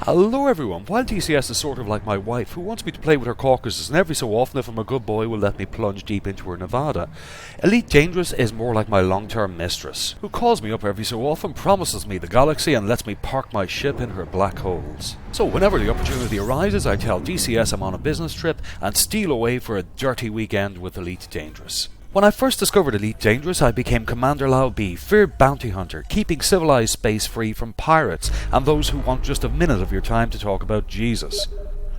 Hello everyone, while DCS is sort of like my wife who wants me to play with her Caucasus and every so often if I'm a good boy will let me plunge deep into her Nevada, Elite Dangerous is more like my long-term mistress, who calls me up every so often, promises me the galaxy and lets me park my ship in her black holes. So whenever the opportunity arises I tell DCS I'm on a business trip and steal away for a dirty weekend with Elite Dangerous. When I first discovered Elite Dangerous, I became Commander Lao B, feared bounty hunter, keeping civilized space free from pirates and those who want just a minute of your time to talk about Jesus.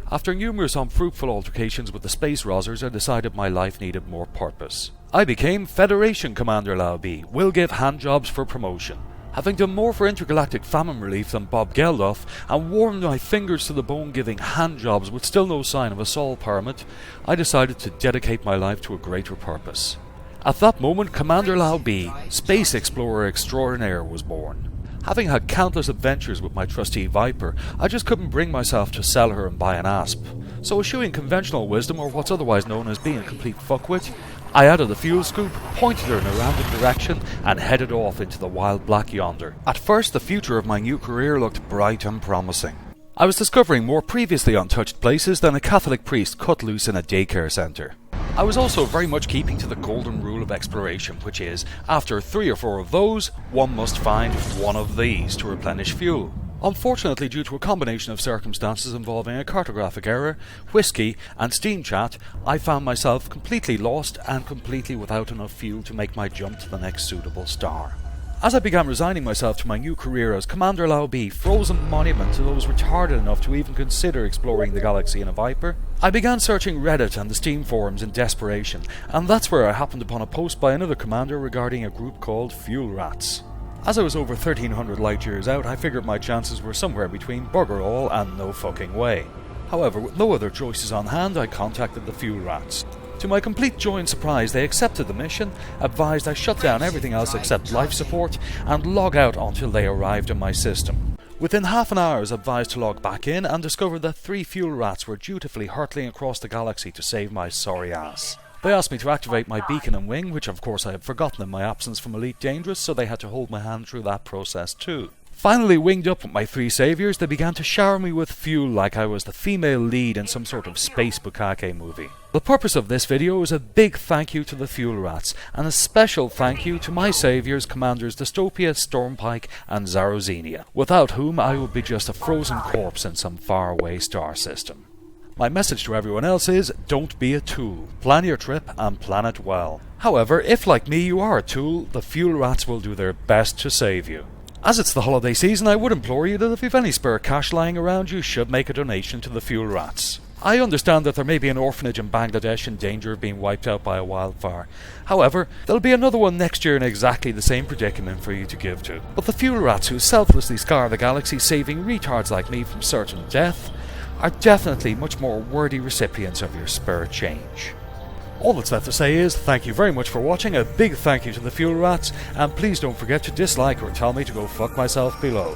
After numerous unfruitful altercations with the space rozzers, I decided my life needed more purpose. I became Federation Commander Lao B, will give handjobs for promotion. Having done more for intergalactic famine relief than Bob Geldof, and warmed my fingers to the bone giving handjobs with still no sign of a Sol permit, I decided to dedicate my life to a greater purpose. At that moment, Commander Lao B, Space Explorer Extraordinaire, was born. Having had countless adventures with my trusty Viper, I just couldn't bring myself to sell her and buy an asp. So eschewing conventional wisdom, or what's otherwise known as being a complete fuckwit, I added a fuel scoop, pointed her in a random direction, and headed off into the wild black yonder. At first, the future of my new career looked bright and promising. I was discovering more previously untouched places than a Catholic priest cut loose in a daycare centre. I was also very much keeping to the golden rule of exploration, which is, after 3 or 4 of those, one must find one of these to replenish fuel. Unfortunately, due to a combination of circumstances involving a cartographic error, whiskey and steam chat, I found myself completely lost and completely without enough fuel to make my jump to the next suitable star. As I began resigning myself to my new career as Commander Lao B, frozen monument to those retarded enough to even consider exploring the galaxy in a Viper, I began searching Reddit and the Steam forums in desperation, and that's where I happened upon a post by another commander regarding a group called Fuel Rats. As I was over 1300 light years out, I figured my chances were somewhere between bugger all and no fucking way. However, with no other choices on hand, I contacted the Fuel Rats. To my complete joy and surprise, they accepted the mission, advised I shut down everything else except life support, and log out until they arrived in my system. Within half an hour I was advised to log back in and discovered that 3 Fuel Rats were dutifully hurtling across the galaxy to save my sorry ass. They asked me to activate my beacon and wing, which of course I had forgotten in my absence from Elite Dangerous, so they had to hold my hand through that process too. Finally winged up with my 3 saviours, they began to shower me with fuel like I was the female lead in some sort of space bukkake movie. The purpose of this video is a big thank you to the Fuel Rats, and a special thank you to my saviours, Commanders Dystopia, Stormpike and Zarozenia, without whom I would be just a frozen corpse in some faraway star system. My message to everyone else is, don't be a tool. Plan your trip and plan it well. However, if like me you are a tool, the Fuel Rats will do their best to save you. As it's the holiday season, I would implore you that if you've any spare cash lying around, you should make a donation to the Fuel Rats. I understand that there may be an orphanage in Bangladesh in danger of being wiped out by a wildfire. However, there'll be another one next year in exactly the same predicament for you to give to. But the Fuel Rats who selflessly scour the galaxy saving retards like me from certain death are definitely much more worthy recipients of your spare change. All that's left to say is, thank you very much for watching, a big thank you to the Fuel Rats, and please don't forget to dislike or tell me to go fuck myself below.